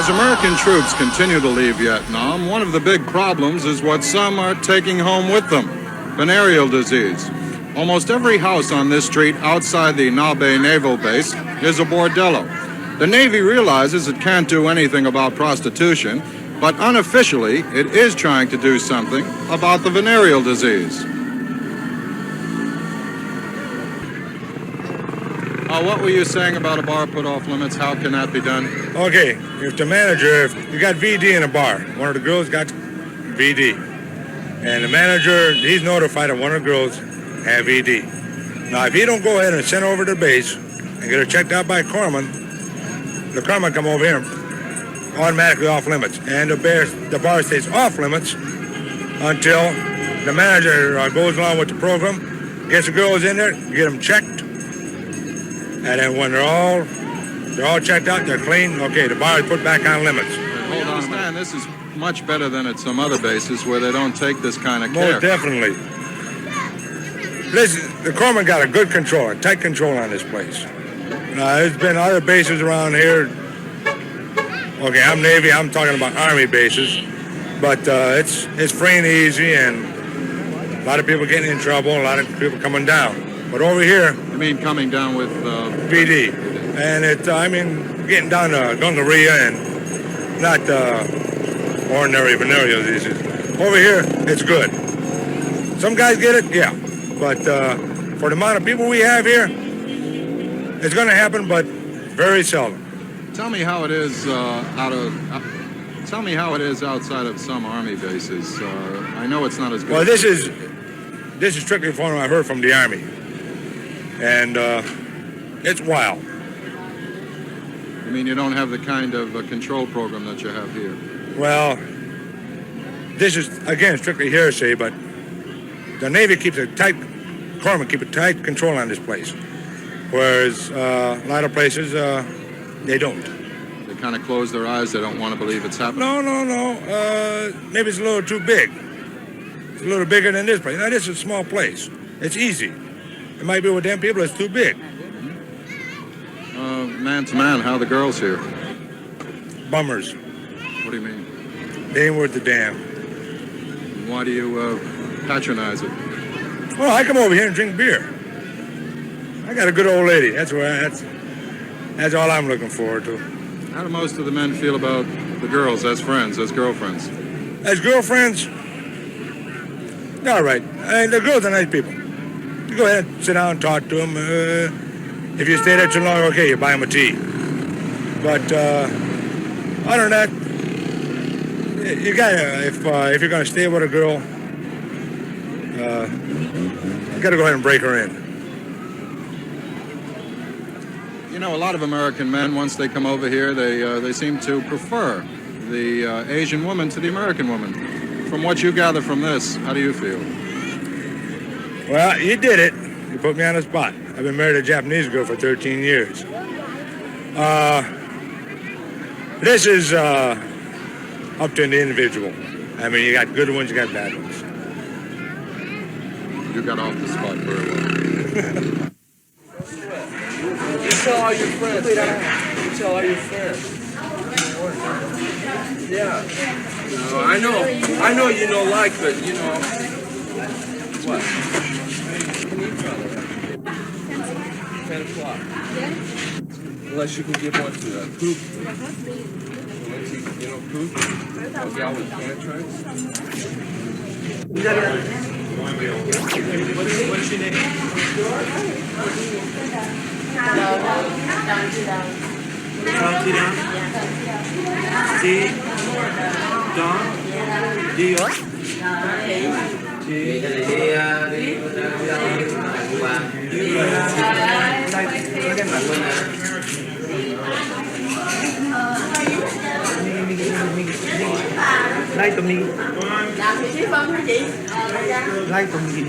As American troops continue to leave Vietnam, one of the big problems is what some are taking home with them, venereal disease. Almost every house on this street outside the Na Bay Naval Base is a bordello. The Navy realizes it can't do anything about prostitution, but unofficially it is trying to do something about the venereal disease. What were you saying about a bar put off limits? How can that be done? Okay, if the manager, if you got VD in a bar, one of the girls got VD, and the manager, he's notified that one of the girls have VD. Now, if he don't go ahead and send her over to the base and get her checked out by Corpsman, the Corpsman come over here, automatically off limits, and the bar stays off limits until the manager goes along with the program, gets the girls in there, get them checked. And then when they're all checked out, they're clean, okay, the bar is put back on limits. Hold on, understand, this is much better than at some other bases where they don't take this kind of care. Most definitely. The Corpsman got a good control, a tight control on this place. There's been other bases around here. Okay, I'm Navy, I'm talking about Army bases. But it's free and easy, and a lot of people getting in trouble, a lot of people coming down. But over here... You mean coming down with... VD. And getting down to gonorrhea and not ordinary venereal diseases. Over here, it's good. Some guys get it, yeah. But for the amount of people we have here, it's going to happen, but very seldom. Tell me how it is Tell me how it is outside of some Army bases. I know it's not as good. Well, this is strictly from what I heard from the Army. And it's wild. You mean you don't have the kind of control program that you have here? Well, this is, again, strictly hearsay, but the Navy keeps a tight, Corpsman keep a tight control on this place. Whereas a lot of places, they don't. They kind of close their eyes, they don't want to believe it's happening? No. Maybe it's a little too big. It's a little bigger than this place. Now, this is a small place. It's easy. It might be with them people, it's too big. Man to man, how are the girls here? Bummers. What do you mean? They ain't worth the damn. Why do you patronize it? Well, I come over here and drink beer. I got a good old lady. That's all I'm looking forward to. How do most of the men feel about the girls as friends, as girlfriends? As girlfriends? They're all right. The girls are nice people. You go ahead, sit down, talk to them. If you stay there too long, okay, you buy them a tea. But other than that, you gotta, if you're gonna stay with a girl, you gotta go ahead and break her in. You know, a lot of American men, once they come over here, they seem to prefer the Asian woman to the American woman. From what you gather from this, how do you feel? Well, you did it. You put me on the spot. I've been married to a Japanese girl for 13 years. This is up to the individual. I mean, you got good ones, you got bad ones. You got off the spot very well. You tell all your friends. You tell all your friends. Yeah. No, I know you don't like, but you know. What? Can you try that? 10 o'clock. Unless you can give one to Poop. You know Poop? A gal with penetrates. What's your name? County down. D. Don. D. Like to me. Like to me.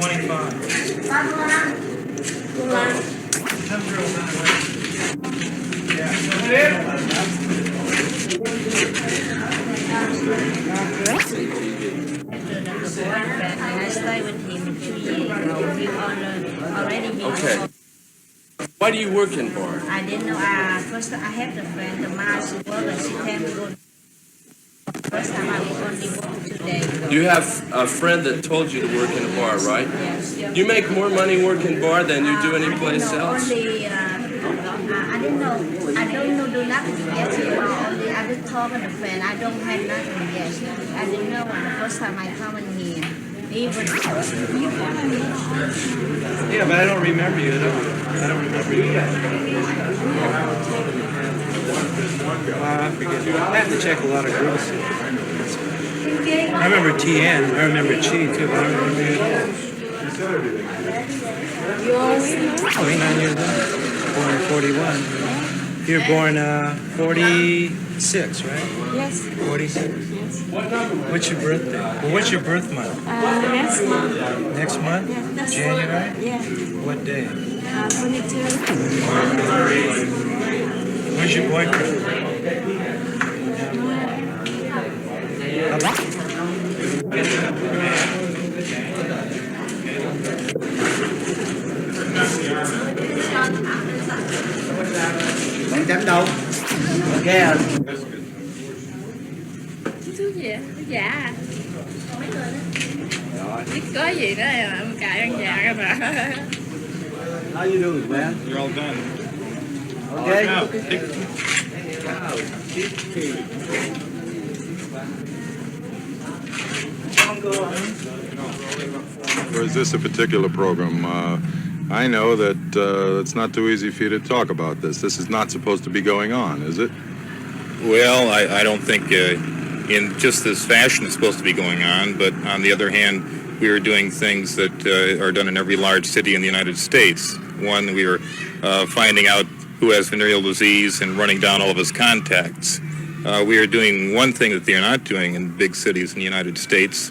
25. Okay. Why do you work in bar? I didn't know. First, I have a friend, the mom, she worked and she came to go. First time I only worked 2 days ago. You have a friend that told you to work in a bar, right? Yes. You make more money working bar than you do any place else? Only, I didn't know. I don't know do nothing yet. Only I just talk with a friend. I don't have nothing yet. I didn't know when the first time I come in here. Even Yeah, but I don't remember you. I don't remember you. I forget. I have to check a lot of groups. I remember TN. I remember Chi too, but I don't remember you at all. 29 years old. Born in 41. You were born 46, right? Yes. 46. What's your birthday? Well, what's your birth month? Next month. Next month? Yeah, that's January? Yeah. What day? 22. Where's your boyfriend? Bạn tránh đâu? Nghe à? Chú gì vậy? Dạ à? Biết có gì đó em cài ăn dạ các bạn. How you doing, man? You're all done. Okay. Or is this a particular program? I know that it's not too easy for you to talk about this. This is not supposed to be going on, is it? Well, I don't think in just this fashion it's supposed to be going on, but on the other hand, we are doing things that are done in every large city in the United States. One, we are finding out who has venereal disease and running down all of his contacts. We are doing one thing that they are not doing in big cities in the United States,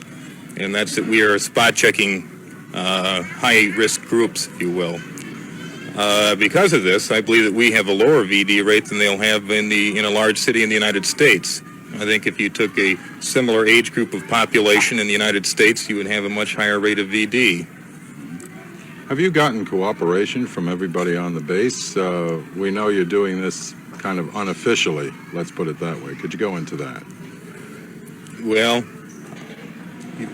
and that's that we are spot checking high-risk groups, if you will. Because of this, I believe that we have a lower VD rate than they'll have in a large city in the United States. I think if you took a similar age group of population in the United States, you would have a much higher rate of VD. Have you gotten cooperation from everybody on the base? We know you're doing this kind of unofficially, let's put it that way. Could you go into that? Well,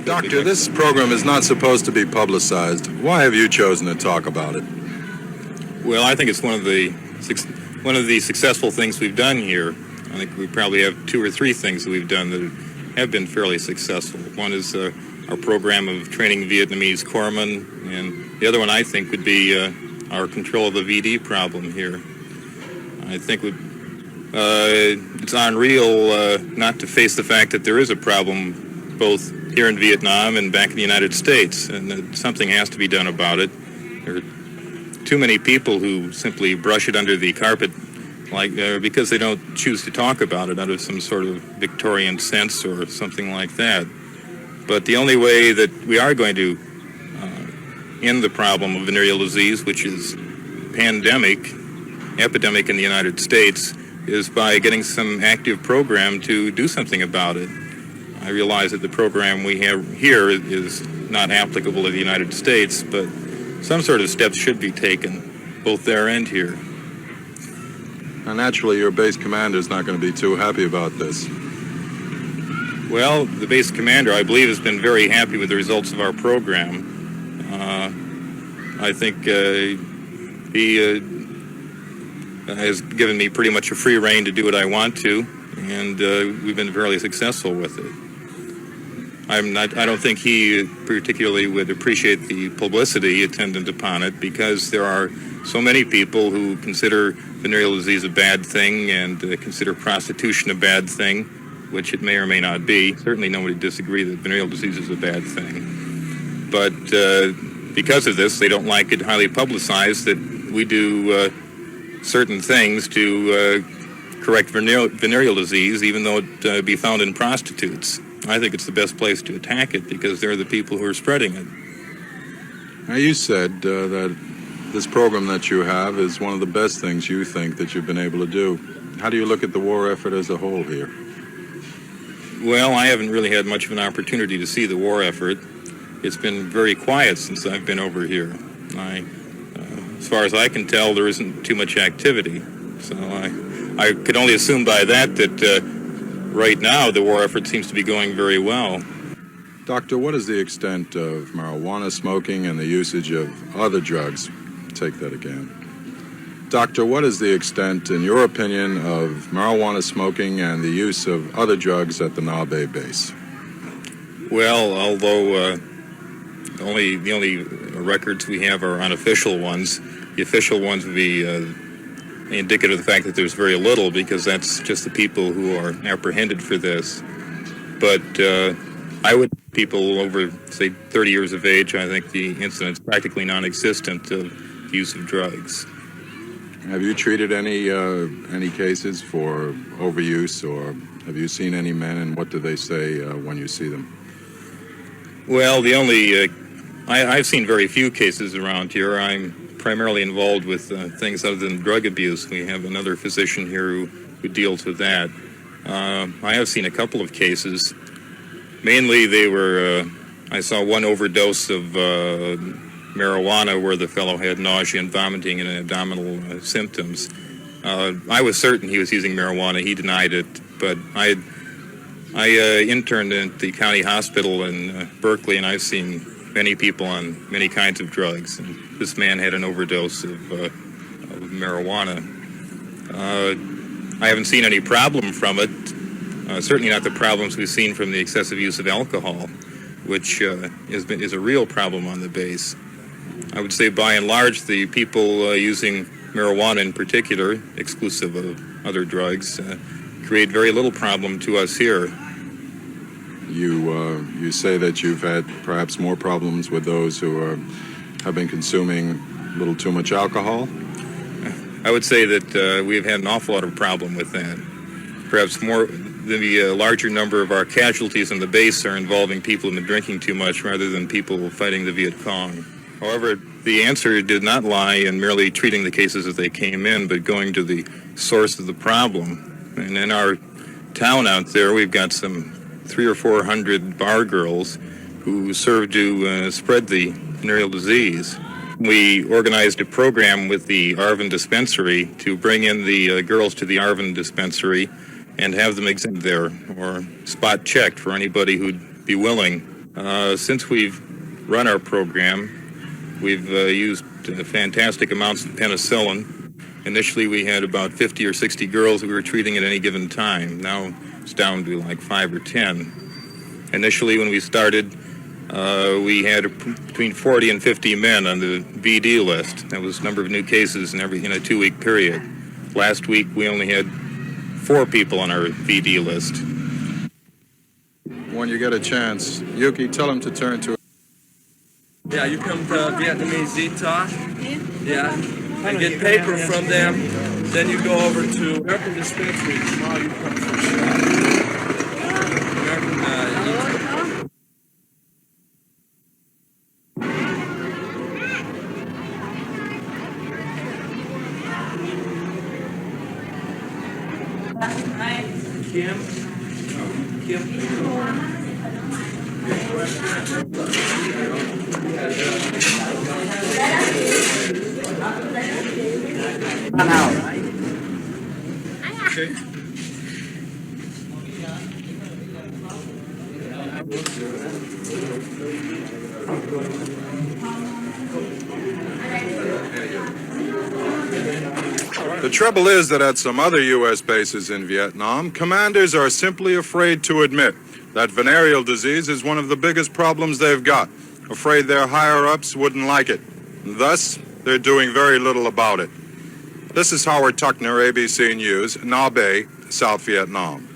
Doctor, this program is not supposed to be publicized. Why have you chosen to talk about it? well, I think it's one of the successful things we've done here. I think we probably have 2 or 3 things that we've done that have been fairly successful. One is our program of training Vietnamese corpsmen, and the other one I think would be our control of the VD problem here. I think it's unreal not to face the fact that there is a problem both here in Vietnam and back in the United States, and that something has to be done about it. There are too many people who simply brush it under the carpet because they don't choose to talk about it out of some sort of Victorian sense or something like that. But the only way that we are going to end the problem of venereal disease, which is epidemic in the United States, is by getting some active program to do something about it. I realize that the program we have here is not applicable to the United States, but some sort of steps should be taken, both there and here. Now, naturally, your base commander is not going to be too happy about this. Well, the base commander, I believe, has been very happy with the results of our program. I think he has given me pretty much a free rein to do what I want to, and we've been fairly successful with it. I don't think he particularly would appreciate the publicity attendant upon it, because there are so many people who consider venereal disease a bad thing and consider prostitution a bad thing, which it may or may not be. Certainly nobody disagrees that venereal disease is a bad thing. But because of this, they don't like it highly publicized that we do certain things to correct venereal disease, even though it be found in prostitutes. I think it's the best place to attack it, because they're the people who are spreading it. Now, you said that this program that you have is one of the best things you think that you've been able to do. How do you look at the war effort as a whole here? Well, I haven't really had much of an opportunity to see the war effort. It's been very quiet since I've been over here. I as far as I can tell, there isn't too much activity. So I could only assume by that right now the war effort seems to be going very well. Doctor, what is the extent of marijuana smoking and the usage of other drugs? Take that again. Doctor, what is the extent, in your opinion, of marijuana smoking and the use of other drugs at the Nabe base? Well, although the only records we have are unofficial ones, the official ones would be indicative of the fact that there's very little, because that's just the people who are apprehended for this. But I would people over, say, 30 years of age, I think the incidence is practically non-existent of the use of drugs. Have you treated any cases for overuse, or have you seen any men, and what do they say when you see them? Well, I've seen very few cases around here. I'm primarily involved with things other than drug abuse. We have another physician here who deals with that. I have seen a couple of cases. Mainly they were, I saw one overdose of marijuana where the fellow had nausea and vomiting and abdominal symptoms. I was certain he was using marijuana. He denied it, but I interned at the county hospital in Berkeley, and I've seen many people on many kinds of drugs. And this man had an overdose of marijuana. I haven't seen any problem from it. Certainly not the problems we've seen from the excessive use of alcohol, which is a real problem on the base. I would say by and large the people using marijuana in particular, exclusive of other drugs, create very little problem to us here. You say that you've had perhaps more problems with those who have been consuming a little too much alcohol? I would say that we've had an awful lot of problem with that. Perhaps more, the larger number of our casualties on the base are involving people who've been drinking too much rather than people fighting the Viet Cong. However, the answer did not lie in merely treating the cases as they came in, but going to the source of the problem. And in our town out there, we've got some 300 or 400 bar girls who serve to spread the venereal disease. We organized a program with the Arvin dispensary to bring in the girls to the Arvin dispensary and have them examined there or spot checked for anybody who'd be willing. Since we've run our program, we've used fantastic amounts of penicillin. Initially, we had about 50 or 60 girls we were treating at any given time. Now it's down to like 5 or 10. Initially, when we started, we had between 40 and 50 men on the VD list. That was the number of new cases in a 2-week period. Last week, we only had 4 people on our VD list. When you get a chance, Yuki, tell him to turn to... Yeah, you come to Vietnamese Zita. Yeah, and get paper from them. Then you go over to American Dispensary. Tomorrow you come to American The trouble is that at some other U.S. bases in Vietnam, commanders are simply afraid to admit that venereal disease is one of the biggest problems they've got, afraid their higher-ups wouldn't like it. Thus, they're doing very little about it. This is Howard Tuckner, ABC News, Na Be, South Vietnam.